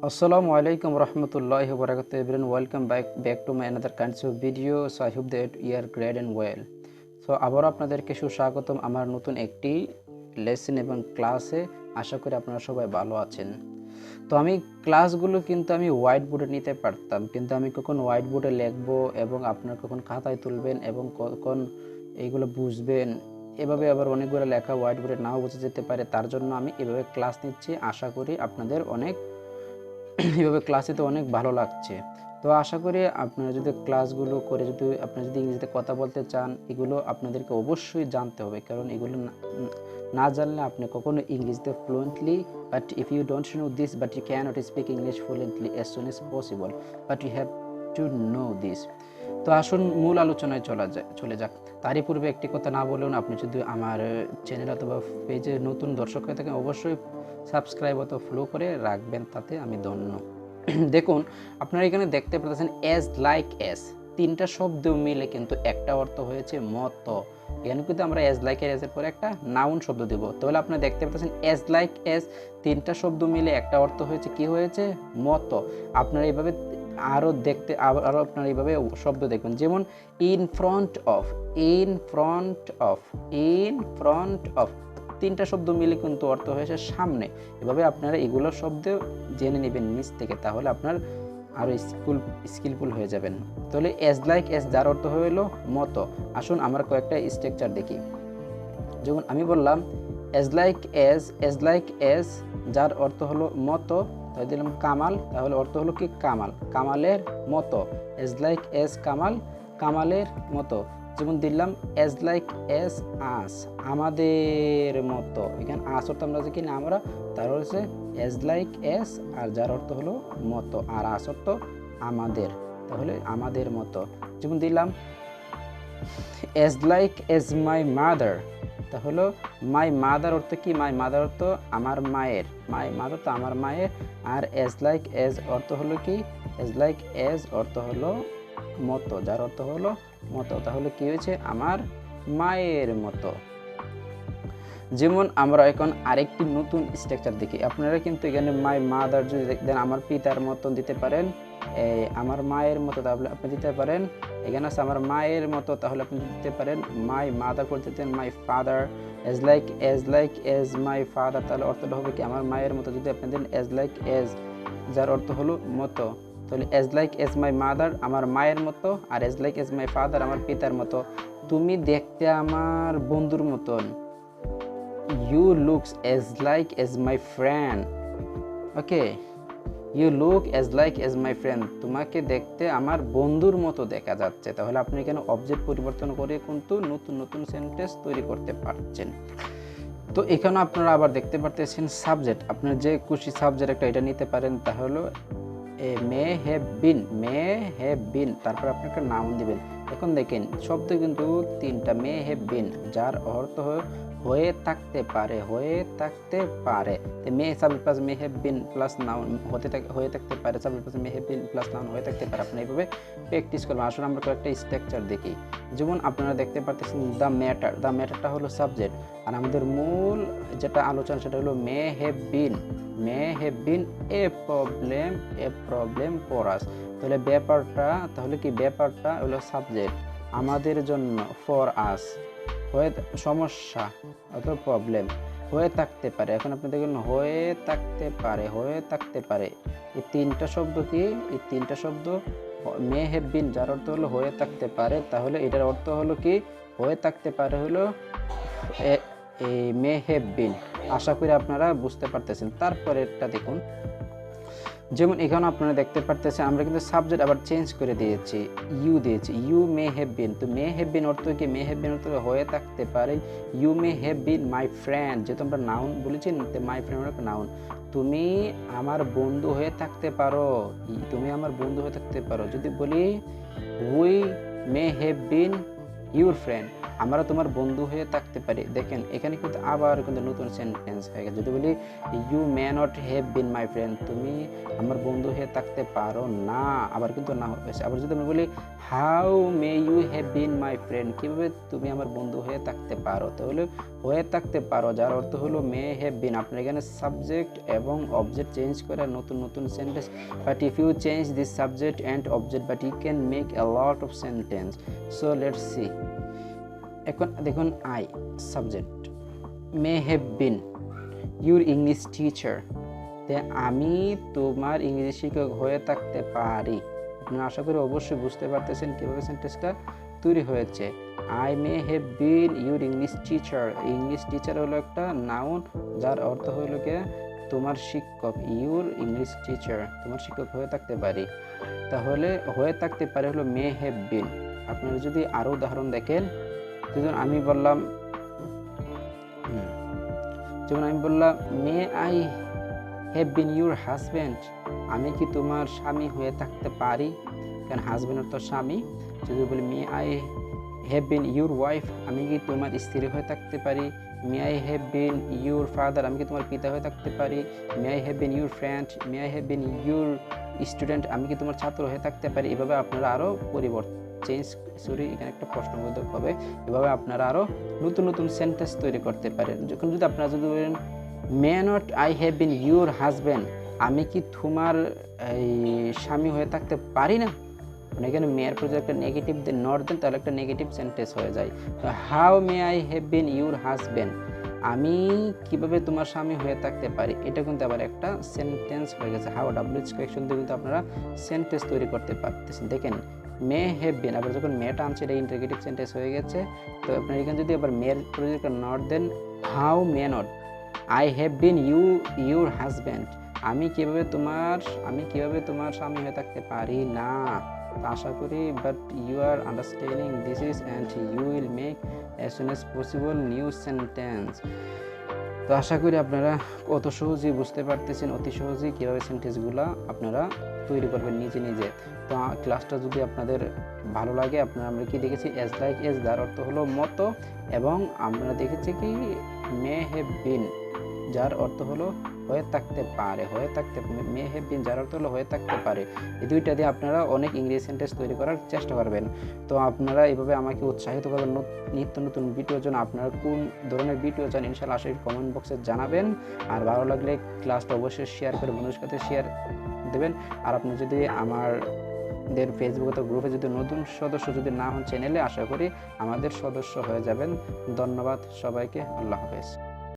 Assalamu alaikum warahmatullahi wabarakatuh everyone. Welcome back to my another kinds of video. So I hope that you are great and well. So আবার আপনাদেরকে সুস্বাগতম আমার নতুন একটি lesson এবং ক্লাসে। আশা করি আপনারা সবাই ভালো আছেন। তো আমি ক্লাসগুলো কিন্তু আমি হোয়াইট বোর্ডে নিতে পারতাম, কিন্তু আমি কখন হোয়াইট বোর্ডে লিখবো এবং আপনারা কখন খাতায় তুলবেন এবং কখন এইগুলো বুঝবেন, এভাবে আবার অনেকগুলো লেখা হোয়াইট বোর্ডে নাও বোঝা যেতে পারে। তার জন্য আমি এভাবে ক্লাস নিচ্ছি। আশা করি আপনাদের এইভাবে ক্লাসে তো অনেক ভালো লাগছে। তো আশা করি আপনারা যদি ক্লাসগুলো করে আপনারা যদি ইংরেজিতে কথা বলতে চান, এগুলো আপনাদেরকে অবশ্যই জানতে হবে, কারণ এগুলো না জানলে আপনি কখনো ইংলিশতে fluently, but if you don't know this, but you cannot speak English fluently as soon as possible, but you have to know this. তো আসুন মূল আলোচনায় চলে যাক। তারই পূর্বে একটি কথা না বলুন, আপনি যদি আমার চ্যানেল অথবা পেজে নতুন দর্শক হয়ে থাকেন, অবশ্যই সাবস্ক্রাইব অথবা ফলো করে রাখবেন, তাতে আমি ধন্য। দেখুন, আপনারা এখানে দেখতে পাচ্ছেন এজ লাইক এজ, তিনটা শব্দ মিলে কিন্তু একটা অর্থ হয়েছে মতো। এখানে কিন্তু আমরা এজ লাইক এজের পরে একটা নাউন শব্দ দেব। তাহলে আপনারা দেখতে পাচ্ছেন এজ লাইক এজ, তিনটা শব্দ মিলে একটা অর্থ হয়েছে কি হয়েছে? মতো। আপনারা এইভাবে আরও আপনারা এইভাবে শব্দ দেখবেন, যেমন in front of, in front of, in front of, তিনটা শব্দ মিলে কিন্তু অর্থ হয়েছে সামনে। এভাবে আপনারা এগুলো শব্দ জেনে নেবেন নিচ থেকে, তাহলে আপনার আরও স্কিলফুল হয়ে যাবেন। তাহলে এজ লাইক এজ যার অর্থ হলো মতো। আসুন আমরা কয়েকটা স্ট্রাকচার দেখি। যেমন আমি বললাম as like as, as like as যার অর্থ হলো মতো, তাই দিলাম কামাল, তাহলে অর্থ হলো কি? কামাল, কামালের মতো। এজ লাইক এজ কামাল, কামালের মতো। যেমন দিলাম এজ লাইক এজ আস, আমাদের মতো। এখানে আস অর্থ আমরা যে কিনা আমরা, তার হচ্ছে এজ লাইক এজ, আর যার অর্থ হলো মতো, আর আস অর্থ আমাদের, তাহলে আমাদের মতো। যেমন দিলাম as like as my mother, তাহলে মাই মাদার অর্থ কি? মাই মাদার অর্থ আমার মায়ের, মাই মাদার তো আমার মায়ের। আর এজ লাইক এজ অর্থ হলো কি? এজ লাইক এজ অর্থ হলো মতো, যার অর্থ হলো মতো, তাহলে কি হয়েছে? আমার মায়ের মতো। যেমন আমরা এখন আরেকটি নতুন স্ট্রাকচার দেখি। আপনারা কিন্তু এখানে মাই মাদার যদি দেন, আমার পিতার মতন দিতে পারেন, আমার মায়ের মতো, তাহলে আপনি দিতে পারেন। এখানে আছে আমার মায়ের মতো, তাহলে আপনি দিতে পারেন মাই মাদার করে দিতেন my father. As like as my father, তাহলে অর্থটা হবে কি? আমার মায়ের মতো। যদি আপনি দেন এজ লাইক এজ, যার অর্থ হলো মতো, তাহলে as like as my mother আমার মায়ের মতো, আর as like as my father আমার পিতার মতো। তুমি দেখতে আমার বন্ধুর মতন। You looks as like as my friend. Okay, you look as like as my friend, তোমাকে দেখতে আমার বন্ধুর মতো দেখা যাচ্ছে। তাহলে আপনি এখানে অবজেক্ট পরিবর্তন করে কিন্তু নতুন নতুন সেন্টেন্স তৈরি করতে পারছেন। তো এখানে আপনারা আবার দেখতে পারতেছেন সাবজেক্ট, আপনার যে খুশি সাবজেক্ট একটা এটা নিতে পারেন। তাহলে মে হ্যাভ বিন, মে হ্যাভ বিন, তারপর আপনি একটা নাউন দিবেন। এখন দেখেন শব্দ কিন্তু তিনটা, মে হ্যাভ বিন, যার অর্থ হয়ে থাকতে পারে, হয়ে থাকতে পারে। May subject plus may have been plus noun হয়ে থাকতে পারে, subject plus may have been plus noun হয়ে থাকতে পারে। আপনি এইভাবে প্র্যাকটিস করবেন। আসলে আমরা কয়েকটা স্ট্রাকচার দেখি। যেমন আপনারা দেখতে পাচ্ছেন দ্য ম্যাটার, দ্য ম্যাটারটা হলো সাবজেক্ট, আর আমাদের মূল যেটা আলোচনা সেটা হলো মে have bin, May have bin A problem for us. তাহলে ব্যাপারটা, তাহলে কি ব্যাপারটা হলো সাবজেক্ট, আমাদের জন্য, ফর আস হয়ে সমস্যা অথবা প্রবলেম হয়ে থাকতে পারে। এখন আপনি দেখুন হয়ে থাকতে পারে, হয়ে থাকতে পারে, এই তিনটা শব্দ কি? এই তিনটা শব্দ মে হ্যাভ বিন, যার অর্থ হলো হয়ে থাকতে পারে, তাহলে এটার অর্থ হলো কি? হয়ে থাকতে পারে হলো মে হ্যাভ বিন। আশা করি আপনারা বুঝতে পারতেছেন। তারপরে এটা দেখুন, যেমন এখানে আপনারা দেখতে পারতেছেন আমরা কিন্তু সাবজেক্ট আবার চেঞ্জ করে দিয়েছি, ইউ দিয়েছি, ইউ মে হ্যাভ বিন। তো মে হ্যাভ বিন অর্থ কি? মে হ্যাভ বিন অর্থ হয়ে থাকতে পারে। You may have been my friend, যেহেতু আমরা নাউন বলেছি, মাই ফ্রেন্ড একটা নাউন। তুমি আমার বন্ধু হয়ে থাকতে পারো, তুমি আমার বন্ধু হয়ে থাকতে পারো। যদি বলি we may have been your friend, আমরা তোমার বন্ধু হয়ে থাকতে পারি। দেখেন এখানে কিন্তু আবার কিন্তু নতুন সেন্টেন্স হয়ে গেছে। যদি বলি you may not have been my friend, তুমি আমার বন্ধু হয়ে থাকতে পারো না, আবার কিন্তু না হয়েছে। আবার যদি আমি বলি how may you have been my friend, কীভাবে তুমি আমার বন্ধু হয়ে থাকতে পারো, তাহলে হয়ে থাকতে পারো, যার অর্থ হলো মে হ্যাভ বিন। আপনার এখানে সাবজেক্ট এবং অবজেক্ট চেঞ্জ করে নতুন নতুন sentence, but if you change this subject and object, but you can make a lot of sentence. So let's see. এখন দেখুন, I subject, may have been your English teacher, আমি তোমার ইংরেজি শিক্ষক হয়ে থাকতে পারি। আপনারা আশা করি অবশ্যই বুঝতে পারতেছেন কীভাবে সেন্টেন্সটা তৈরি হয়েছে। I may have been your English teacher. English teacher হলো একটা নাউন, যার অর্থ হলো কি তোমার শিক্ষক। ইউর ইংলিশ টিচার, তোমার শিক্ষক হয়ে থাকতে পারি। তাহলে হয়ে থাকতে পারে হলো মে হ্যাভ বিন। আপনারা যদি আরও উদাহরণ দেখেন, যেমন আমি বললাম may I have been your husband, আমি কি তোমার স্বামী হয়ে থাকতে পারি, কারণ হাজব্যান্ড অর্থ স্বামী। যদি বলি may I have been your wife, আমি কি তোমার স্ত্রী হয়ে থাকতে পারি। May I have been your father, আমি কি তোমার পিতা হয়ে থাকতে পারি। May I have been your friend, may I have been your student, আমি কি তোমার ছাত্র হয়ে থাকতে পারি। এভাবে আপনারা আরও এখানে একটা প্রশ্নবোধক হবে। এভাবে আপনারা আরও নতুন নতুন সেন্টেন্স তৈরি করতে পারেন। যখন যদি আপনারা যদি বলেন মে not I have been your husband, আমি কি তোমার স্বামী হয়ে থাকতে পারি না, মানে এখানে মেয়ের পর একটা নেগেটিভ দেন, নট দেন, তাহলে একটা নেগেটিভ সেন্টেন্স হয়ে যায়। How may I have been your husband, আমি কিভাবে তোমার স্বামী হয়ে থাকতে পারি, এটা কিন্তু আবার একটা সেন্টেন্স হয়ে গেছে। হাউ ডাব্লিউএইচ কোয়েকশন দিয়ে কিন্তু আপনারা সেন্টেন্স তৈরি করতে পারতেছেন। দেখেন মে হ্যাভ বিন, আবার যখন মেটা আনছে এটা ইন্টারগেটিভ সেন্টেন্স হয়ে গেছে। তো আপনার এখানে যদি আবার মেয়ের পর একটা not then, how may not I have been your husband, আমি কিভাবে তোমার স্বামী হয়ে থাকতে পারি না। আশা করি but you are understanding this is and you will make as soon as possible new sentence. তো আশা করি আপনারা অত সহজেই বুঝতে পারতেছেন, অতি সহজেই কীভাবে সেন্টেন্সগুলো আপনারা তৈরি করবেন নিজে নিজে। তো ক্লাসটা যদি আপনাদের ভালো লাগে, আমরা কি দেখেছি এজ লাইক এজ, যার অর্থ হলো মতো, এবং আমরা দেখেছি কি মে হ্যাভ বিন, যার অর্থ হলো হয়ে থাকতে পারে, মে হ্যাভ বিন যার অর্থ হলো হয়ে থাকতে পারে। এই দুইটা দিয়ে আপনারা অনেক ইংরেজি সেন্টেন্স তৈরি করার চেষ্টা করবেন। তো আপনারা এইভাবে আমাকে উৎসাহিত করবেন নিত্য নতুন ভিডিওর জন্য। আপনারা কোন ধরনের ভিডিও চান ইনশাআল্লাহ আশা করি কমেন্ট বক্সে জানাবেন। আর ভালো লাগলে ক্লাসটা অবশ্যই শেয়ার করে বন্ধুদের সাথে শেয়ার দেবেন। আর আপনি যদি আমাদের ফেসবুক অথবা গ্রুপে যদি নতুন সদস্য যদি না হন চ্যানেলে, আশা করি আমাদের সদস্য হয়ে যাবেন। ধন্যবাদ সবাইকে, আল্লাহ হাফেজ।